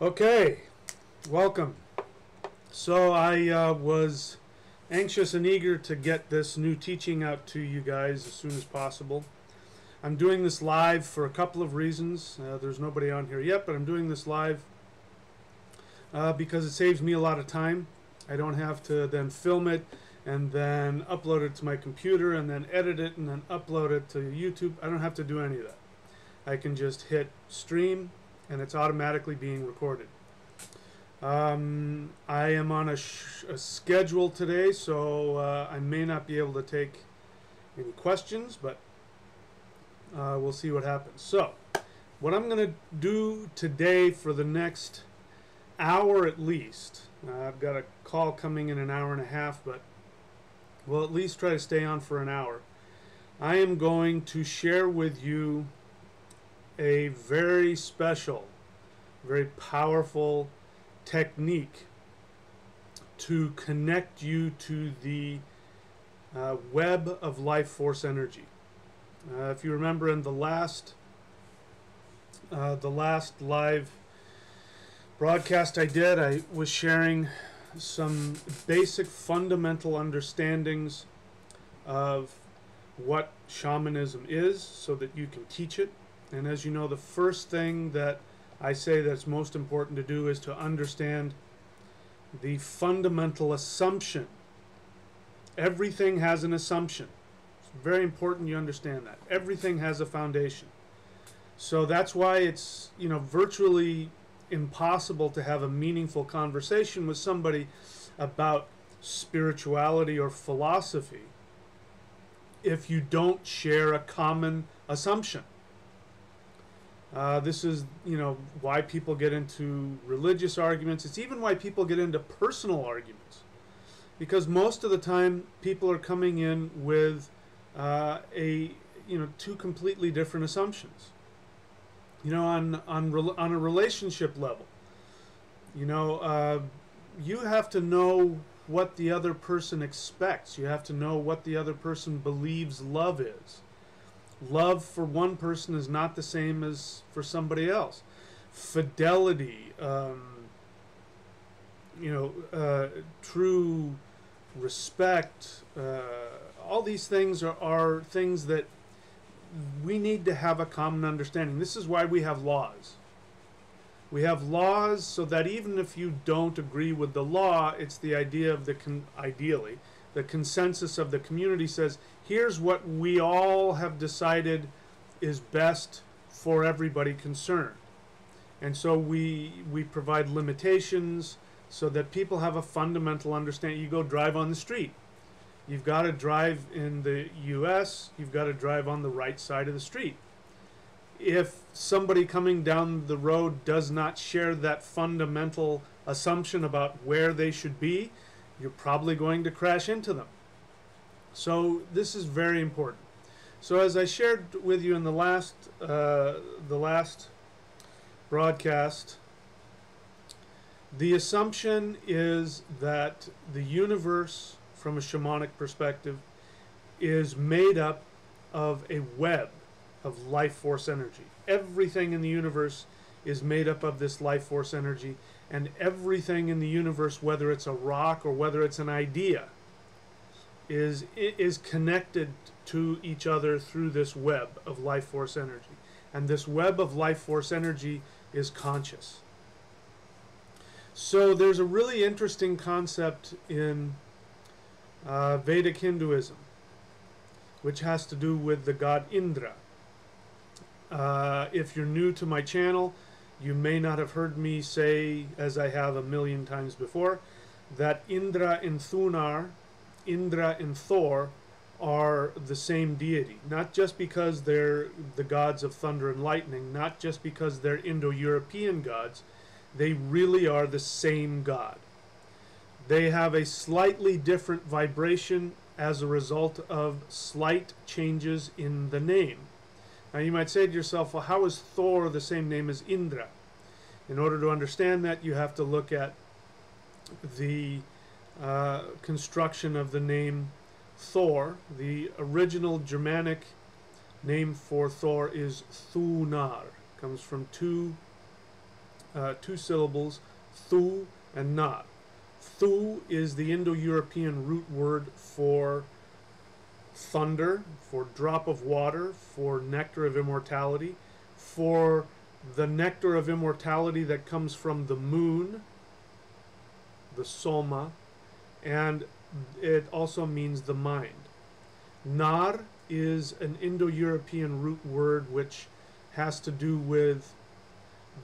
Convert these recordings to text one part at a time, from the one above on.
Okay, welcome. So I was anxious and eager to get this new teaching out to you guys as soon as possible. I'm doing this live for a couple of reasons. There's nobody on here yet, but I'm doing this live because it saves me a lot of time. I don't have to then film it and then upload it to my computer and then edit it and then upload it to YouTube. I don't have to do any of that. I can just hit stream and it's automatically being recorded. I am on a schedule today, so I may not be able to take any questions, but we'll see what happens. So, what I'm going to do today for the next hour at least, I've got a call coming in an hour and a half, but we'll at least try to stay on for an hour. I am going to share with you a very special, very powerful technique to connect you to the web of life force energy. If you remember in the last live broadcast I did, I was sharing some basic fundamental understandings of what shamanism is so that you can teach it. And as you know, the first thing that I say that's most important to do is to understand the fundamental assumption. Everything has an assumption. It's very important you understand that. Everything has a foundation. So that's why it's, virtually impossible to have a meaningful conversation with somebody about spirituality or philosophy if you don't share a common assumption. This is, why people get into religious arguments. It's even why people get into personal arguments. Because most of the time, people are coming in with two completely different assumptions. On a relationship level, you have to know what the other person expects. You have to know what the other person believes love is. Love for one person is not the same as for somebody else. Fidelity, true respect, all these things are things that we need to have a common understanding. This is why we have laws. We have laws so that even if you don't agree with the law, it's the idea of ideally, the consensus of the community says, here's what we all have decided is best for everybody concerned. And so we provide limitations so that people have a fundamental understanding. You go drive on the street. You've got to drive in the U.S., you've got to drive on the right side of the street. If somebody coming down the road does not share that fundamental assumption about where they should be, you're probably going to crash into them. So this is very important. So as I shared with you in the last broadcast, the assumption is that the universe, from a shamanic perspective, is made up of a web of life force energy. Everything in the universe is made up of this life force energy, and everything in the universe, whether it's a rock or whether it's an idea, is connected to each other through this web of life force energy. And this web of life force energy is conscious. So there's a really interesting concept in Vedic Hinduism, which has to do with the god Indra. If you're new to my channel, you may not have heard me say, as I have a million times before, that Indra and Thunar, Indra and Thor, are the same deity. Not just because they're the gods of thunder and lightning, not just because they're Indo-European gods, they really are the same god. They have a slightly different vibration as a result of slight changes in the name. Now you might say to yourself, well, how is Thor the same name as Indra? In order to understand that, you have to look at the construction of the name Thor. The original Germanic name for Thor is Thunar. Comes from two two syllables, Thu and Nar. Thu is the Indo-European root word for thunder, for drop of water, for nectar of immortality, for the nectar of immortality that comes from the moon, the Soma, and it also means the mind. Nar is an Indo-European root word which has to do with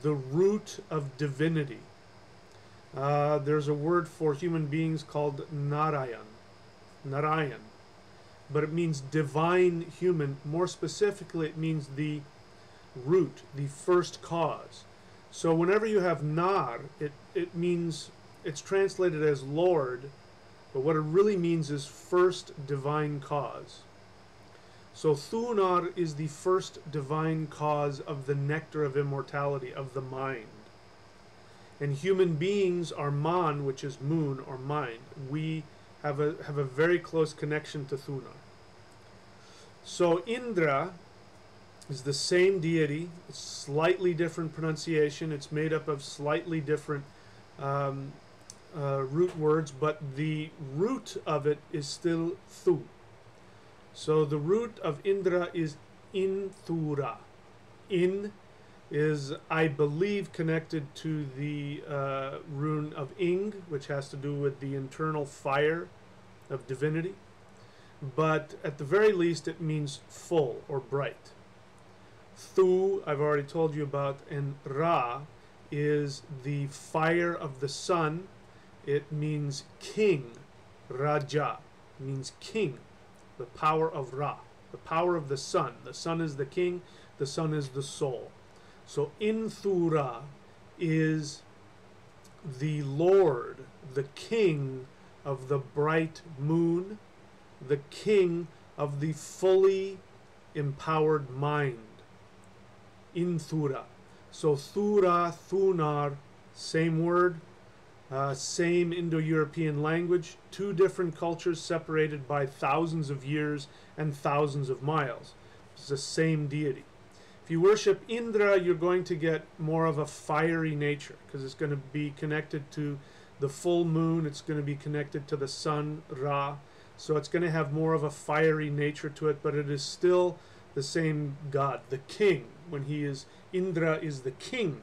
the root of divinity. There's a word for human beings called Narayan, but it means divine human. More specifically, it means the root, the first cause. So whenever you have Nar, it means, it's translated as Lord, but what it really means is first divine cause. So Thunar is the first divine cause of the nectar of immortality, of the mind. And human beings are Man, which is moon or mind. We have a very close connection to Thunar. So Indra is the same deity, it's slightly different pronunciation, it's made up of slightly different root words, but the root of it is still Thu. So the root of Indra is Inthura. In is, I believe, connected to the rune of Ing, which has to do with the internal fire of divinity. But at the very least, it means full or bright. Thu, I've already told you about, and Ra is the fire of the sun. It means king. Raja means king. The power of Ra, the power of the sun. The sun is the king, the sun is the soul. So Inthura is the Lord, the king of the bright moon, the king of the fully empowered mind. Inthura. So Thura, Thunar, same word, same Indo-European language, two different cultures separated by thousands of years and thousands of miles. It's the same deity. If you worship Indra, you're going to get more of a fiery nature because it's going to be connected to the full moon, it's going to be connected to the sun, Ra, so it's going to have more of a fiery nature to it, but it is still the same god, the king. When he is, Indra is the king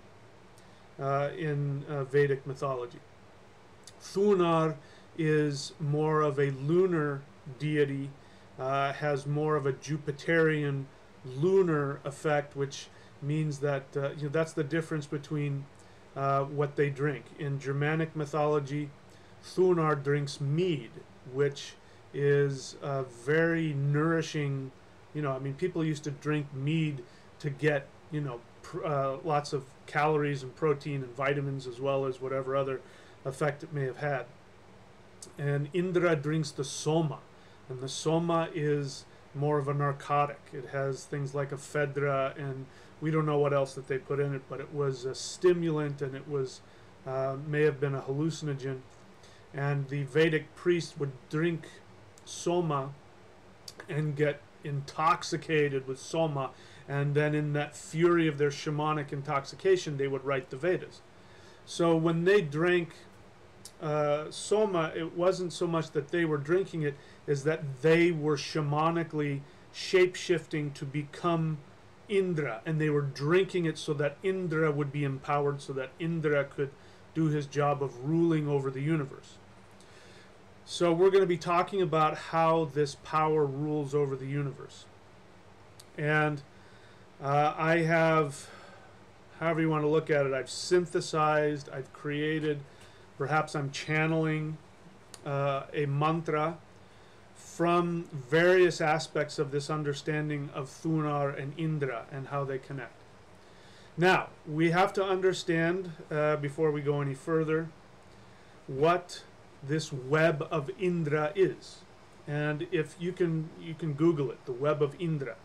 in Vedic mythology. Thunar is more of a lunar deity, has more of a Jupiterian lunar effect, which means that that's the difference between what they drink. In Germanic mythology, Thunar drinks mead, which is very nourishing. I mean, people used to drink mead to get, lots of calories and protein and vitamins, as well as whatever other effect it may have had. And Indra drinks the soma, and the soma is more of a narcotic. It has things like ephedra, and we don't know what else that they put in it, but it was a stimulant, and it was may have been a hallucinogen. And the Vedic priest would drink soma and get intoxicated with soma, and then in that fury of their shamanic intoxication, they would write the Vedas. So when they drank soma, it wasn't so much that they were drinking it, is that they were shamanically shape-shifting to become Indra, and they were drinking it so that Indra would be empowered, so that Indra could do his job of ruling over the universe. So we're going to be talking about how this power rules over the universe. And I have, however you want to look at it, I've synthesized, I've created, perhaps I'm channeling a mantra from various aspects of this understanding of Thunar and Indra and how they connect. Now, we have to understand, before we go any further, what this Web of Indra is. And if you can Google it, the Web of Indra.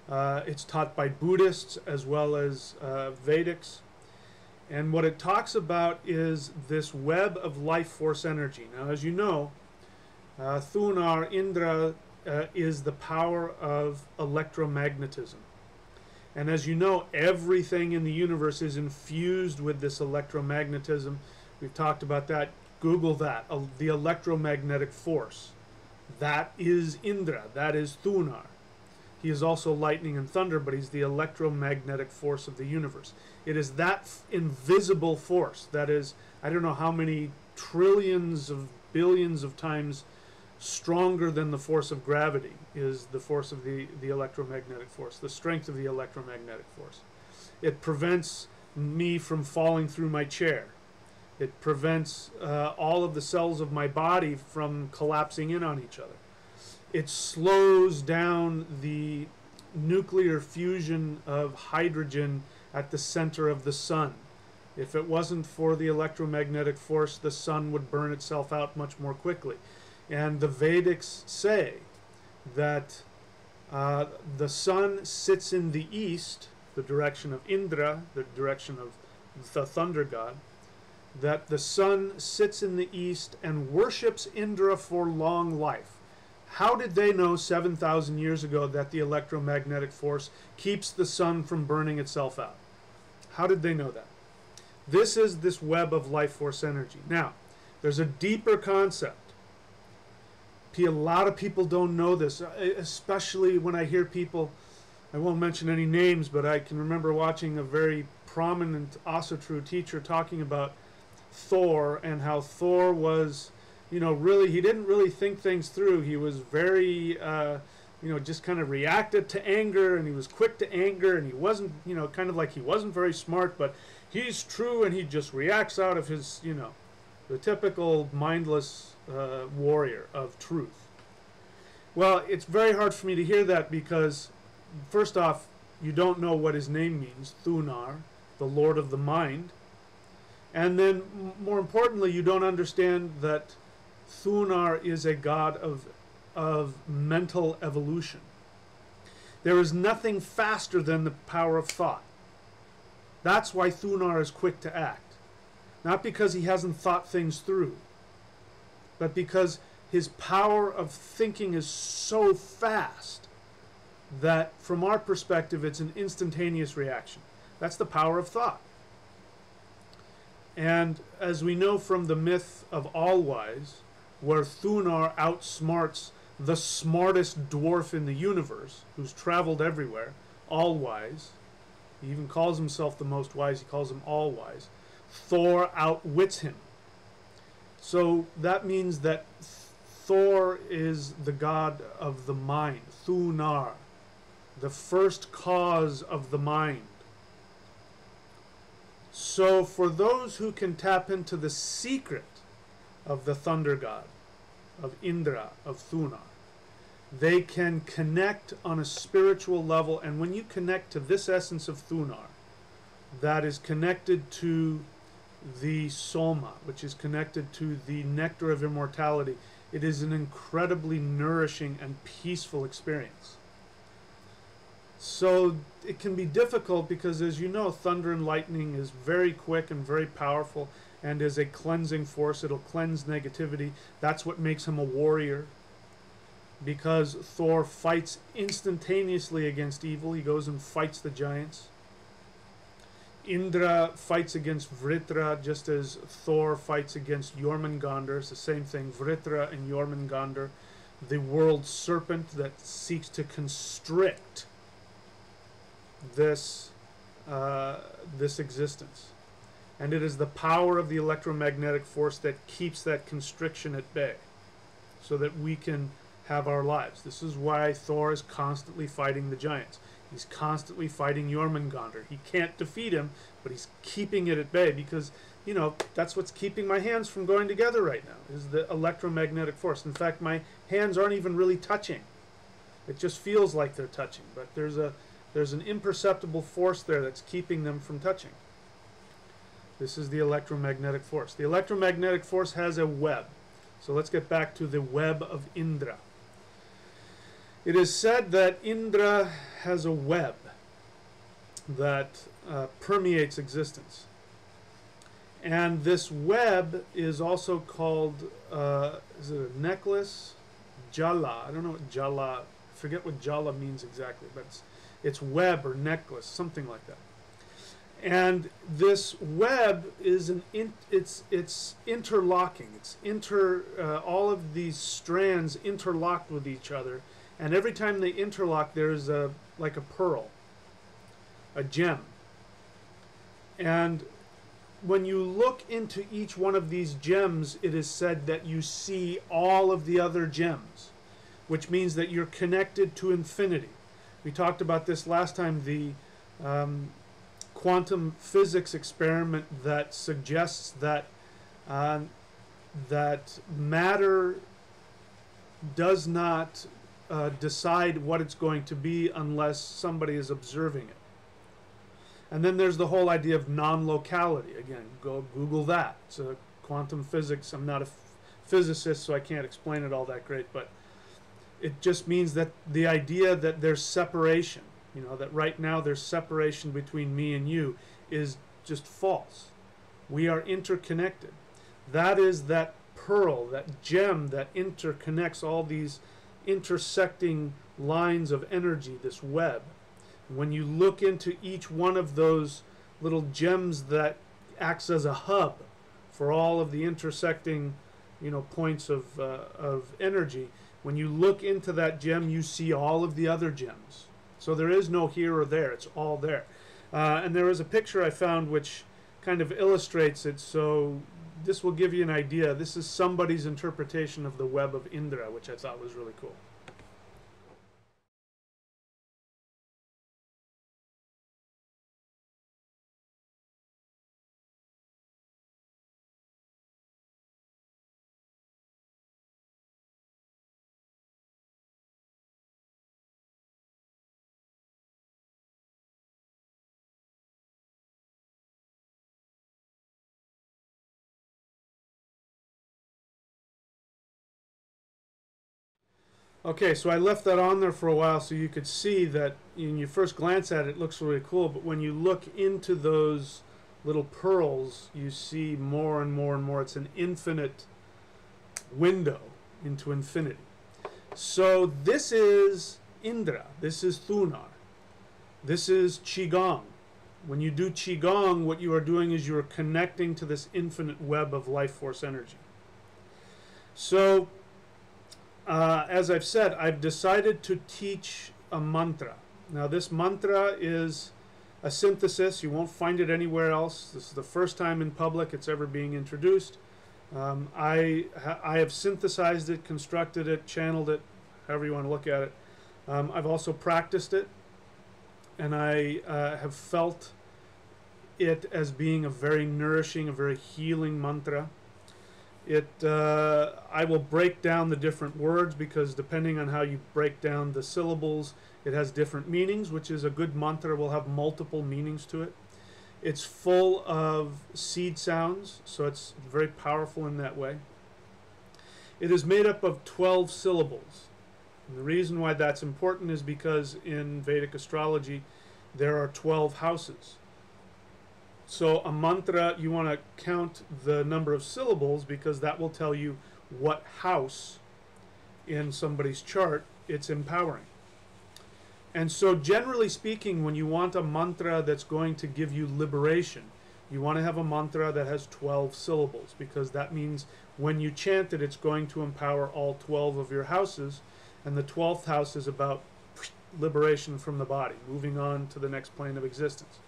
It's taught by Buddhists as well as Vedics. And what it talks about is this web of life force energy. Now, as you know, Thunar, Indra, is the power of electromagnetism. And as you know, everything in the universe is infused with this electromagnetism. We've talked about that. Google that, the electromagnetic force. That is Indra, that is Thunar. He is also lightning and thunder, but he's the electromagnetic force of the universe. It is that invisible force that is, I don't know how many trillions of billions of times stronger than the force of gravity is the force of the electromagnetic force, the strength of the electromagnetic force. It prevents me from falling through my chair. It prevents all of the cells of my body from collapsing in on each other. It slows down the nuclear fusion of hydrogen at the center of the sun. If it wasn't for the electromagnetic force, the sun would burn itself out much more quickly. And the Vedics say that the sun sits in the east, the direction of Indra, the direction of the thunder god, that the sun sits in the east and worships Indra for long life. How did they know 7,000 years ago that the electromagnetic force keeps the sun from burning itself out? How did they know that? This is this web of life force energy. Now, there's a deeper concept. A lot of people don't know this, especially when I hear people, I won't mention any names, but I can remember watching a very prominent Asatru teacher talking about Thor and how Thor was, really, he didn't really think things through. He was very, just kind of reacted to anger, and he was quick to anger, and he wasn't, kind of like he wasn't very smart, but he's true, and he just reacts out of his, the typical mindless warrior of truth. Well, it's very hard for me to hear that because, first off, you don't know what his name means, Thunar, the Lord of the Mind. And then, more importantly, you don't understand that Thunar is a god of mental evolution. There is nothing faster than the power of thought. That's why Thunar is quick to act. Not because he hasn't thought things through, but because his power of thinking is so fast that, from our perspective, it's an instantaneous reaction. That's the power of thought. And as we know from the myth of All-Wise, where Thunar outsmarts the smartest dwarf in the universe, who's traveled everywhere, All-Wise, he even calls himself the most wise, he calls him All-Wise, Thor outwits him. So that means that Thor is the god of the mind, Thunar, the first cause of the mind. So for those who can tap into the secret of the thunder god, of Indra, of Thunar, they can connect on a spiritual level. And when you connect to this essence of Thunar, that is connected to the Soma, which is connected to the nectar of immortality, it is an incredibly nourishing and peaceful experience. So it can be difficult because, as you know, thunder and lightning is very quick and very powerful and is a cleansing force. It'll cleanse negativity. That's what makes him a warrior, because Thor fights instantaneously against evil. He goes and fights the giants. Indra fights against Vritra just as Thor fights against Jormungandr. It's the same thing, Vritra and Jormungandr, the world serpent that seeks to constrict this existence. And it is the power of the electromagnetic force that keeps that constriction at bay so that we can have our lives. This is why Thor is constantly fighting the giants. He's constantly fighting Jormungandr. He can't defeat him, but he's keeping it at bay because, that's what's keeping my hands from going together right now, is the electromagnetic force. In fact, my hands aren't even really touching. It just feels like they're touching, but there's an imperceptible force there that's keeping them from touching. This is the electromagnetic force. The electromagnetic force has a web. So let's get back to the web of Indra. It is said that Indra has a web that permeates existence. And this web is also called, is it a necklace? Jala. I don't know what Jala, I forget what Jala means exactly, but its web or necklace, something like that. And this web is it's interlocking. All of these strands interlocked with each other, and every time they interlock, there's like a pearl, a gem. And when you look into each one of these gems, it is said that you see all of the other gems, which means that you're connected to infinity. We talked about this last time, the quantum physics experiment that suggests that that matter does not decide what it's going to be unless somebody is observing it. And then there's the whole idea of non-locality. Again, go Google that. It's a quantum physics. I'm not a physicist, so I can't explain it all that great, but it just means that the idea that there's separation, you know, that right now there's separation between me and you, is just false. We are interconnected. That is that pearl, that gem that interconnects all these intersecting lines of energy, this web. When you look into each one of those little gems that acts as a hub for all of the intersecting, you know, points of energy, when you look into that gem, you see all of the other gems. So there is no here or there, it's all there. And there is a picture I found which kind of illustrates it, so this will give you an idea. This is somebody's interpretation of the Web of Indra, which I thought was really cool. Okay, so I left that on there for a while so you could see that when you first glance at it, it looks really cool, but when you look into those little pearls, you see more and more and more. It's an infinite window into infinity. So this is Indra, this is Thunar, this is Qigong. When you do Qigong, what you are doing is you are connecting to this infinite web of life force energy. So as I've said, I've decided to teach a mantra. Now this mantra is a synthesis. You won't find it anywhere else. This is the first time in public it's ever being introduced. I have synthesized it, constructed it, channeled it, however you want to look at it. I've also practiced it, and I have felt it as being a very nourishing, a very healing mantra. I will break down the different words because depending on how you break down the syllables, it has different meanings, which is a good mantra will have multiple meanings to it. It's full of seed sounds, so it's very powerful in that way. It is made up of 12 syllables. And the reason why that's important is because in Vedic astrology, there are 12 houses. So a mantra, you want to count the number of syllables because that will tell you what house in somebody's chart it's empowering. And so generally speaking, when you want a mantra that's going to give you liberation, you want to have a mantra that has 12 syllables because that means when you chant it, it's going to empower all 12 of your houses. And the 12th house is about liberation from the body, moving on to the next plane of existence.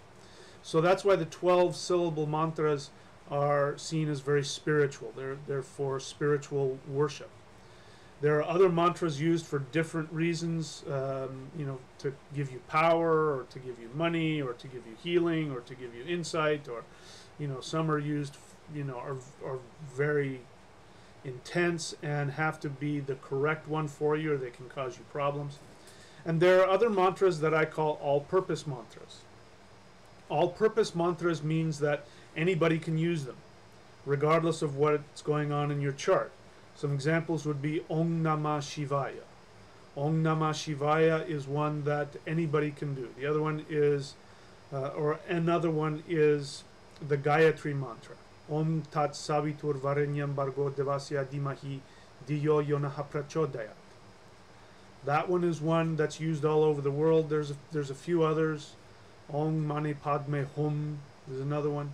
So that's why the 12-syllable mantras are seen as very spiritual. They're for spiritual worship. There are other mantras used for different reasons, you know, to give you power, or to give you money, or to give you healing, or to give you insight, or, you know, some are used, you know, are very intense and have to be the correct one for you, or they can cause you problems. And there are other mantras that I call all-purpose mantras. All-purpose mantras means that anybody can use them, regardless of what's going on in your chart. Some examples would be Om Namah Shivaya. Om Namah Shivaya is one that anybody can do. The other one is, another one is the Gayatri Mantra. Om Tat Savitur Varenyam Bargo Devasya Dimahi Diyo Yonaha Prachodayat. That one is one that's used all over the world. There's a few others. Om Mani Padme Hum is another one.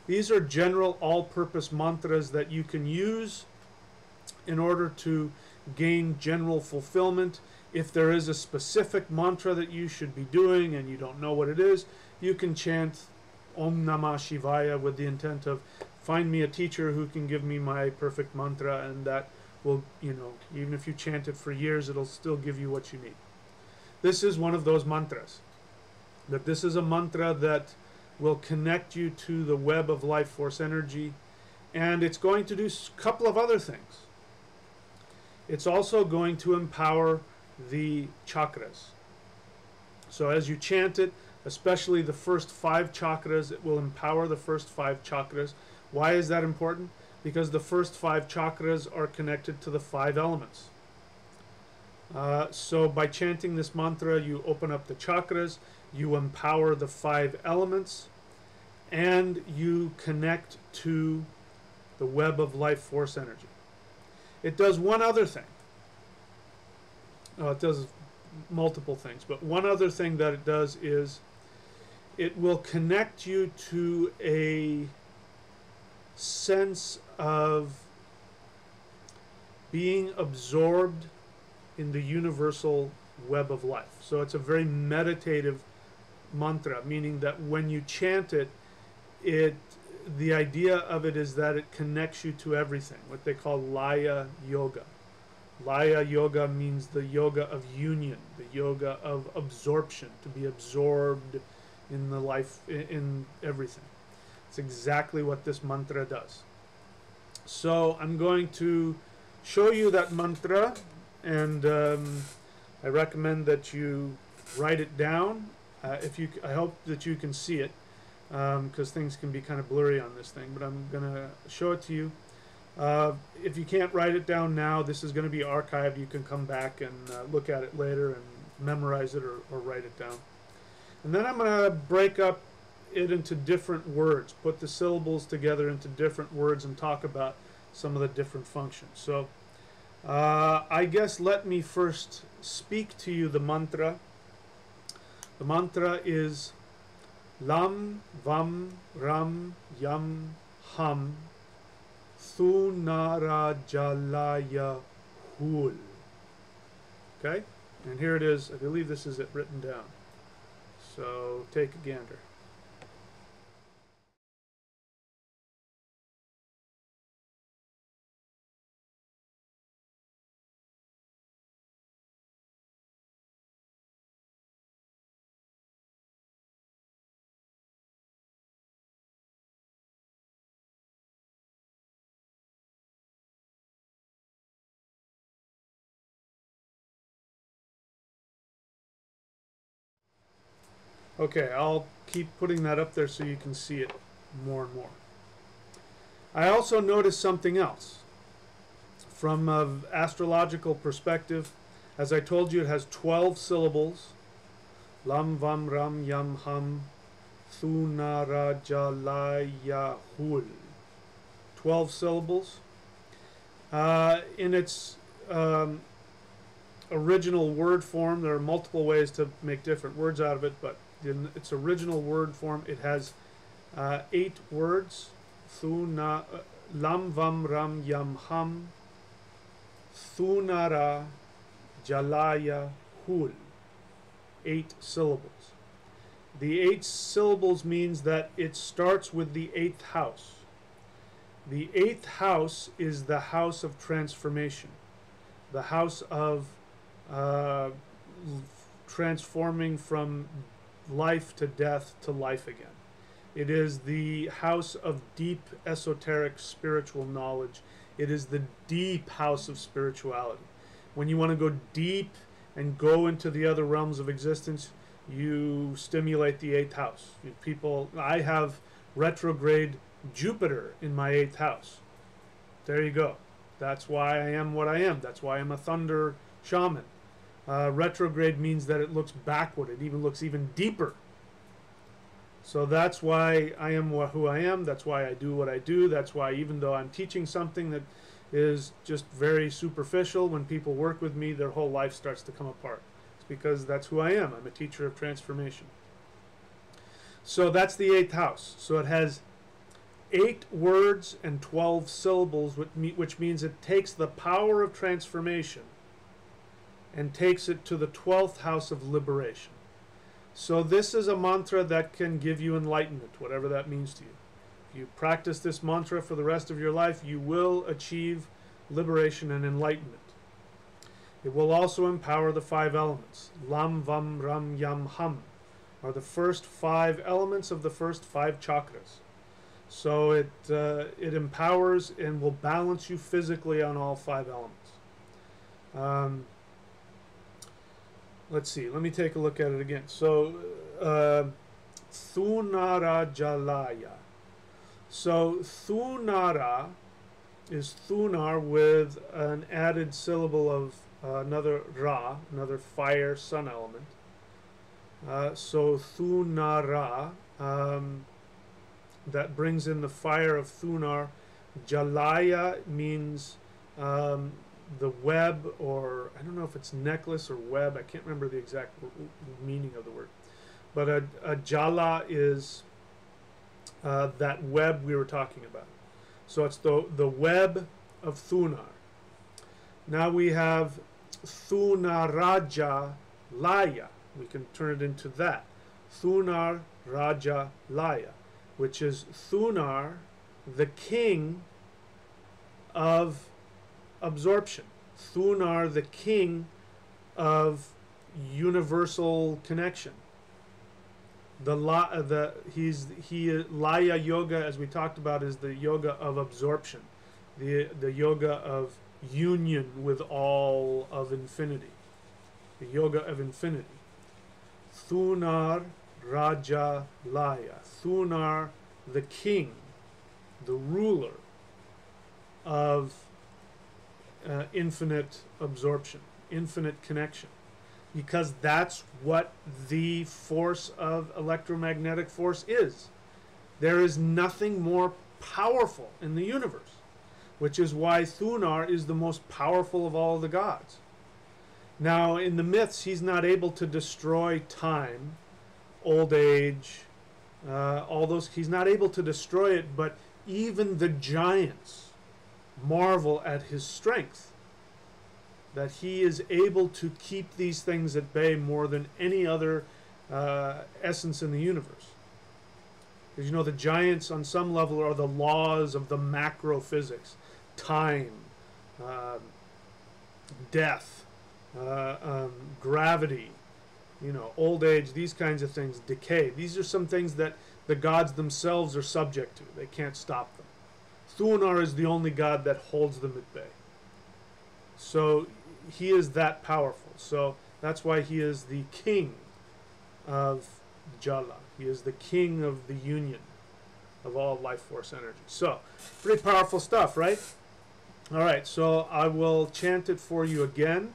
These are general all-purpose mantras that you can use in order to gain general fulfillment. If there is a specific mantra that you should be doing and you don't know what it is, you can chant Om Namah Shivaya with the intent of find me a teacher who can give me my perfect mantra, and that will, even if you chant it for years, it'll still give you what you need. This is one of those mantras. That this is a mantra that will connect you to the web of life force energy, and it's going to do a couple of other things. It's also going to empower the chakras. So as you chant it, especially the first 5 chakras, it will empower the first 5 chakras. Why is that important? Because the first 5 chakras are connected to the 5 elements. So by chanting this mantra, you open up the chakras, you empower the 5 elements, and you connect to the web of life force energy. It does one other thing. It does multiple things, but one other thing that it does is it will connect you to a sense of being absorbed in the universal web of life. So it's a very meditative mantra, meaning that when you chant it, the idea of it is that it connects you to everything, what they call Laya Yoga. Laya Yoga means the yoga of union, the yoga of absorption, to be absorbed in the life, in everything. It's exactly what this mantra does. So I'm going to show you that mantra, and I recommend that you write it down. I hope that you can see it, because things can be kind of blurry on this thing, but I'm going to show it to you. If you can't write it down now, this is going to be archived. You can come back and look at it later and memorize it or write it down. And then I'm going to break up it into different words, put the syllables together into different words, and talk about some of the different functions. So I guess let me first speak to you the mantra. The mantra is Lam Vam Ram Yam Ham Thunar Jalaya Huul. Okay? And here it is. I believe this is it written down. So take a gander. Okay, I'll keep putting that up there so you can see it more and more. I also noticed something else. From an astrological perspective, as I told you, it has 12 syllables. Lam Vam Ram Yam Ham Thunara Jalaya Huul. 12 syllables. In its original word form, there are multiple ways to make different words out of it, but in its original word form, it has 8 words. Lam Vam Ram Yam Ham Thunara Jalaya Huul. 8 syllables. The 8 syllables means that it starts with the 8th house. The 8th house is the house of transformation, the house of transforming from life to death to life again. It is the house of deep esoteric spiritual knowledge. It is the deep house of spirituality. When you want to go deep and go into the other realms of existence, you stimulate the 8th house. I have retrograde Jupiter in my 8th house. There you go. That's why I am what I am. That's why I'm a thunder shaman. Retrograde means that it looks backward. It even looks even deeper. So that's why I am who I am. That's why I do what I do. That's why, even though I'm teaching something that is just very superficial. When people work with me, their whole life starts to come apart. It's because that's who I am. I'm a teacher of transformation. So that's the 8th house. So it has 8 words and 12 syllables, which means it takes the power of transformation and takes it to the 12th house of liberation. So this is a mantra that can give you enlightenment, whatever that means to you. If you practice this mantra for the rest of your life, you will achieve liberation and enlightenment. It will also empower the 5 elements. Lam, Vam, Ram, Yam, Ham are the first 5 elements of the first 5 chakras. So it empowers and will balance you physically on all 5 elements. Let's see. Let me take a look at it again. So, Thunara Jalaya. So, Thunara is Thunar with an added syllable of another Ra, another fire sun element. So, Thunara, that brings in the fire of Thunar. Jalaya means the web, or I don't know if it's necklace or web. I can't remember the exact meaning of the word. But a jala is that web we were talking about. So it's the web of Thunar. Now we have Thunaraja Laya. We can turn it into that. Thunar Raja Laya, which is Thunar, the king of absorption. Thunar, the king of universal connection. Laya yoga, as we talked about, is the yoga of absorption, the yoga of union with all of infinity, the yoga of infinity. Thunar Raja Laya. Thunar, the king, the ruler of infinite absorption, infinite connection, because that's what the force of electromagnetic force is. There is nothing more powerful in the universe, which is why Thunar is the most powerful of all the gods. Now, in the myths, he's not able to destroy time, old age, all those. He's not able to destroy it, but even the giants marvel at his strength, that he is able to keep these things at bay more than any other essence in the universe. Because the giants on some level are the laws of the macro physics: time, death, gravity, old age, these kinds of things, decay. These are some things that the gods themselves are subject to. They can't stop them. Thunar is the only god that holds them at bay. So he is that powerful. So that's why he is the king of Jala. He is the king of the union of all life force energy. So, pretty powerful stuff, right? All right, so I will chant it for you again.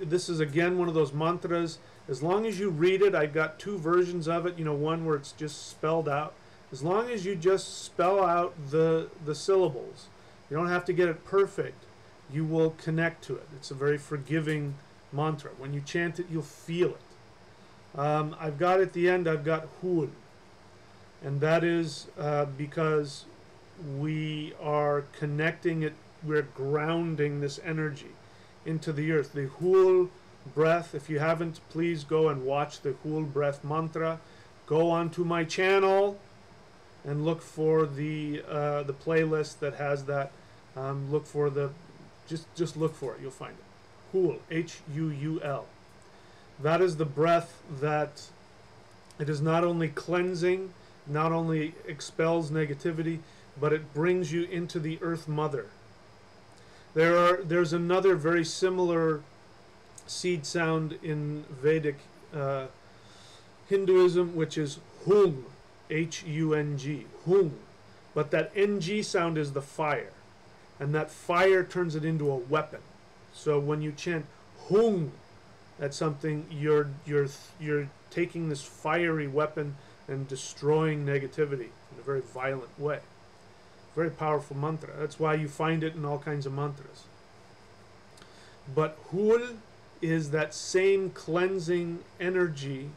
This is, again, one of those mantras. As long as you read it, I've got 2 versions of it, one where it's just spelled out. As long as you just spell out the syllables, you don't have to get it perfect, you will connect to it. It's a very forgiving mantra. When you chant it, you'll feel it. I've got at the end, I've got Huul. And that is because we are connecting it, we're grounding this energy into the earth. The Huul breath, if you haven't, please go and watch the Huul breath mantra. Go onto my channel and look for the playlist that has that. Look for just look for it. You'll find it. Huul, H-U-U-L. That is the breath that it is not only cleansing, not only expels negativity, but it brings you into the Earth Mother. There's another very similar seed sound in Vedic Hinduism, which is Hung, H-U-N-G, Hung. But that N-G sound is the fire, and that fire turns it into a weapon. So when you chant Hung at something, you're taking this fiery weapon and destroying negativity in a very violent way. Very powerful mantra. That's why you find it in all kinds of mantras. But Huul is that same cleansing energy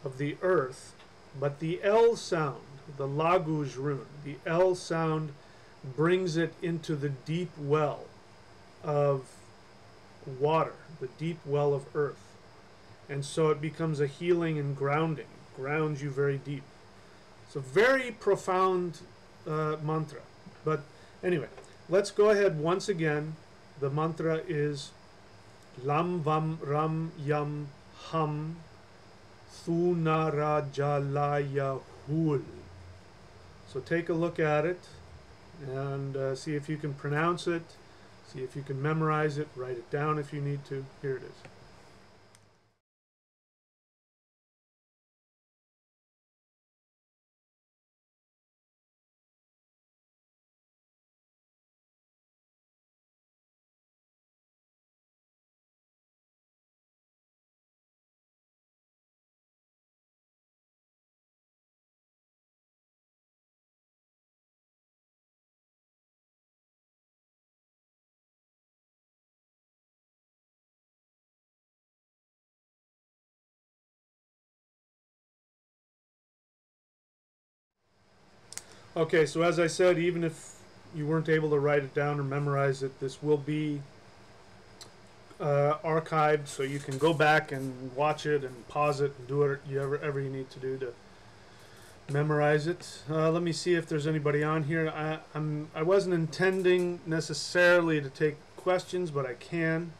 of the earth, but the L sound, the Laguj rune, the L sound brings it into the deep well of water, the deep well of earth. And so it becomes a healing and grounding, grounds you very deep. It's a very profound mantra. But anyway, let's go ahead once again. The mantra is Lam Vam Ram Yam Ham Thunar Jalaya Huul. So take a look at it and see if you can pronounce it, see if you can memorize it, write it down if you need to. Here it is. Okay, so as I said, even if you weren't able to write it down or memorize it, this will be archived, so you can go back and watch it and pause it and do whatever you need to do to memorize it. Let me see if there's anybody on here. I wasn't intending necessarily to take questions, but I can.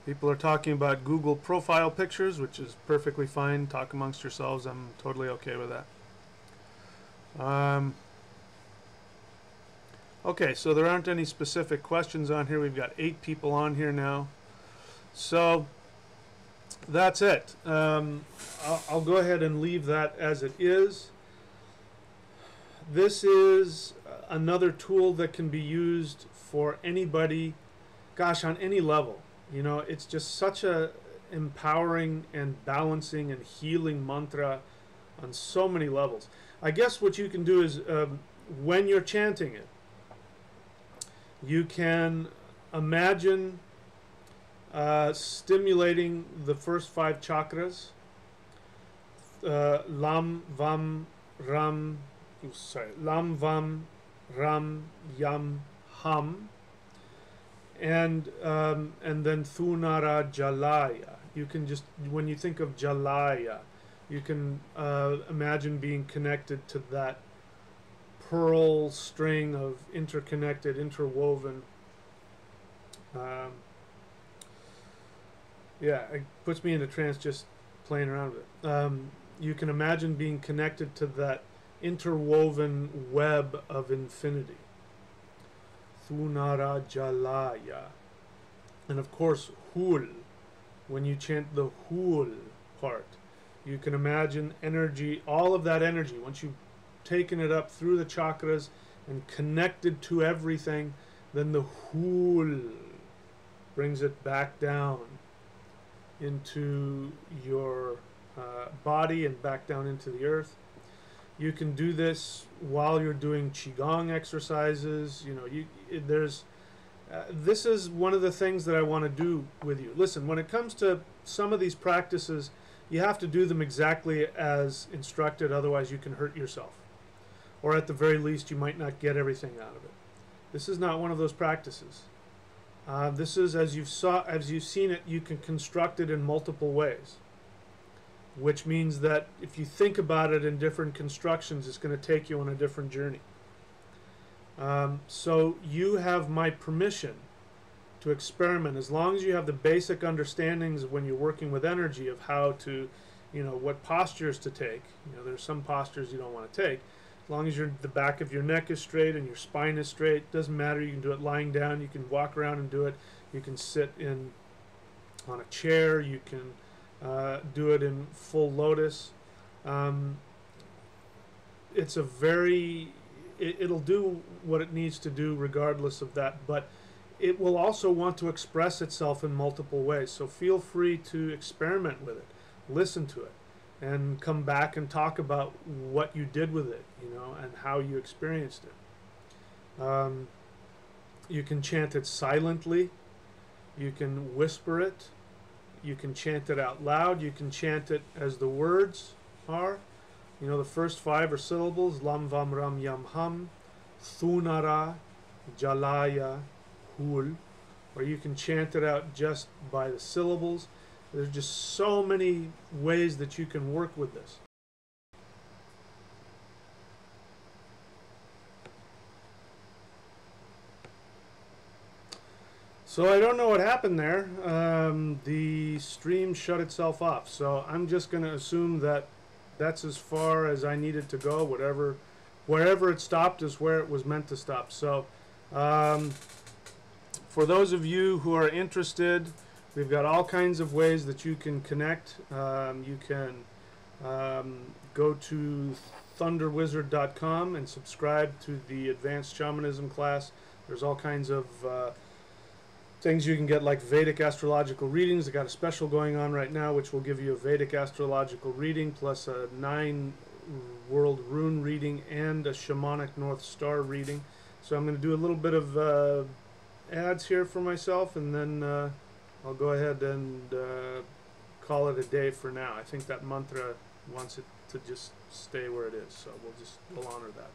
People are talking about Google profile pictures, which is perfectly fine. Talk amongst yourselves. I'm totally okay with that. Okay, so there aren't any specific questions on here. We've got 8 people on here now. So that's it. I'll go ahead and leave that as it is. This is another tool that can be used for anybody, gosh, on any level. You know, it's just such a empowering and balancing and healing mantra on so many levels. I guess what you can do is when you're chanting it, you can imagine stimulating the first 5 chakras. Lam, Vam, Ram, Lam, Vam, Ram, Yam, Ham. And then Thunara Jalaya. You can just, when you think of Jalaya, you can imagine being connected to that pearl string of interconnected, interwoven. Yeah, it puts me into trance just playing around with it. You can imagine being connected to that interwoven web of infinity. Thunara Jalaya. And of course, Huul. When you chant the Huul part, you can imagine energy, all of that energy, once you've taken it up through the chakras and connected to everything, then the Huul brings it back down into your body and back down into the earth. You can do this while you're doing Qigong exercises. You know, this is one of the things that I want to do with you. Listen, when it comes to some of these practices, you have to do them exactly as instructed, otherwise you can hurt yourself. Or at the very least, you might not get everything out of it. This is not one of those practices. This is, as you've seen it, you can construct it in multiple ways. Which means that if you think about it in different constructions, it's going to take you on a different journey. So you have my permission to experiment, as long as you have the basic understandings when you're working with energy of how to, you know, what postures to take. You know, there's some postures you don't want to take. As long as the back of your neck is straight and your spine is straight, doesn't matter. You can do it lying down. You can walk around and do it. You can sit on a chair. You can do it in full lotus. It's a very, it'll do what it needs to do regardless of that, but it will also want to express itself in multiple ways. So feel free to experiment with it, listen to it, and come back and talk about what you did with it, you know, and how you experienced it. You can chant it silently. You can whisper it. You can chant it out loud. You can chant it as the words are. You know, the first 5 are syllables: Lam Vam Ram Yam Ham, Thunara, Jalaya, Huul. Or you can chant it out just by the syllables. There's just so many ways that you can work with this. So I don't know what happened there. The stream shut itself off. So I'm just going to assume that that's as far as I needed to go. Wherever it stopped is where it was meant to stop. So for those of you who are interested, we've got all kinds of ways that you can connect. You can go to thunderwizard.com and subscribe to the Advanced Shamanism class. There's all kinds of things you can get, like Vedic astrological readings. I got a special going on right now which will give you a Vedic astrological reading plus a 9 world rune reading and a shamanic North Star reading. So I'm going to do a little bit of ads here for myself, and then I'll go ahead and call it a day for now. I think that mantra wants it to just stay where it is, so we'll honor that.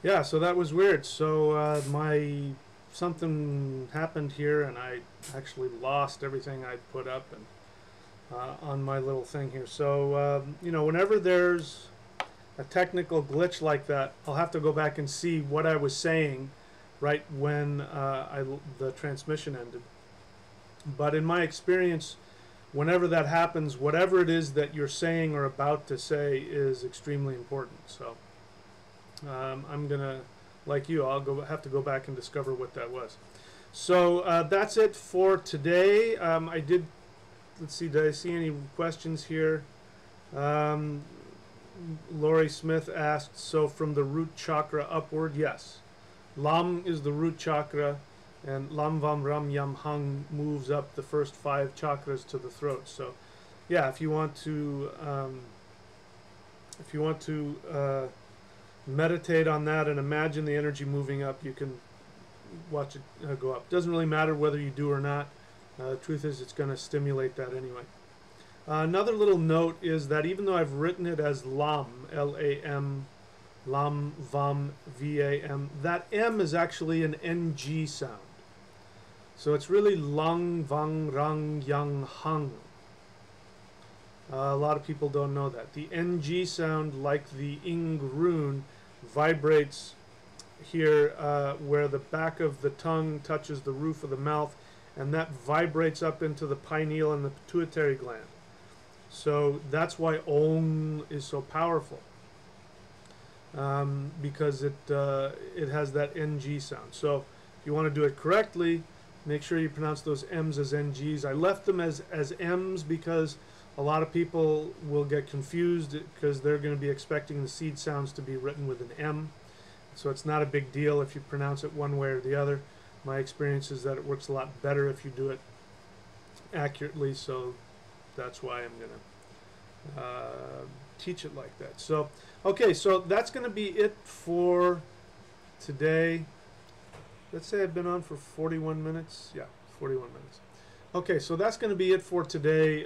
Yeah, so that was weird. So something happened here, and I actually lost everything I'd put up and on my little thing here. So you know, whenever there's a technical glitch like that, I'll have to go back and see what I was saying right when the transmission ended. But in my experience, whenever that happens, whatever it is that you're saying or about to say is extremely important. So I'm gonna, like you, I'll have to go back and discover what that was. So that's it for today. Let's see, did I see any questions here? Lori Smith asked, so from the root chakra upward? Yes. Lam is the root chakra, and Lam Vam Ram Yam Hang moves up the first 5 chakras to the throat. So yeah, if you want to meditate on that and imagine the energy moving up, you can watch it go up. Doesn't really matter whether you do or not. The truth is, it's going to stimulate that anyway. Another little note is that even though I've written it as Lam, L-A-M, Lam, Vam, V-A-M, that M is actually an NG sound. So it's really Lang, Vang, Rang, Yang, Hang. A lot of people don't know that. The NG sound, like the Ing rune, vibrates here where the back of the tongue touches the roof of the mouth, and that vibrates up into the pineal and the pituitary gland. So that's why Om is so powerful, because it has that NG sound. So if you want to do it correctly, make sure you pronounce those M's as NGs. I left them as M's because a lot of people will get confused because they're going to be expecting the seed sounds to be written with an M. So it's not a big deal if you pronounce it one way or the other. My experience is that it works a lot better if you do it accurately, so that's why I'm going to teach it like that. So, okay, so that's going to be it for today. Let's say I've been on for 41 minutes. Yeah, 41 minutes. Okay, so that's going to be it for today.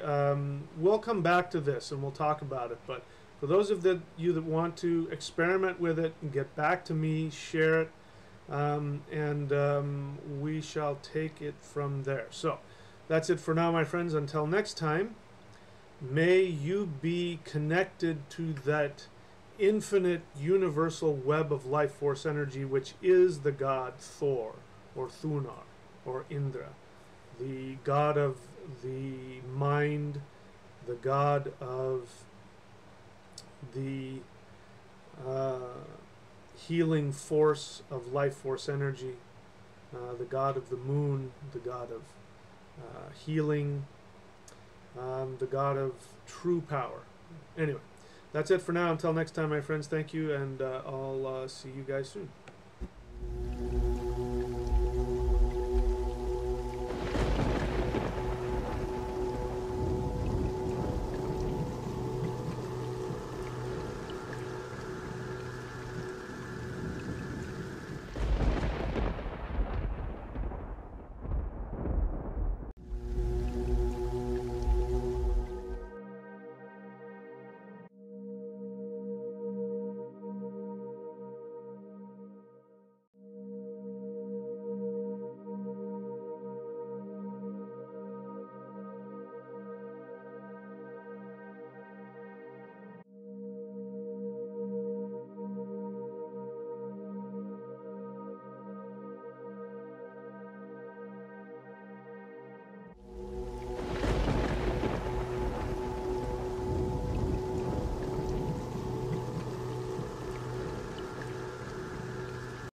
We'll come back to this and we'll talk about it. But for those of you that want to experiment with it and get back to me, share it, and we shall take it from there. So That's it for now, my friends. Until next time, may you be connected to that infinite universal web of life force energy, which is the god Thor, or Thunar, or Indra, the god of the mind, the god of the healing force of life force energy, the god of the moon, the god of healing, the god of true power. Anyway, that's it for now. Until next time, my friends, thank you, and I'll see you guys soon.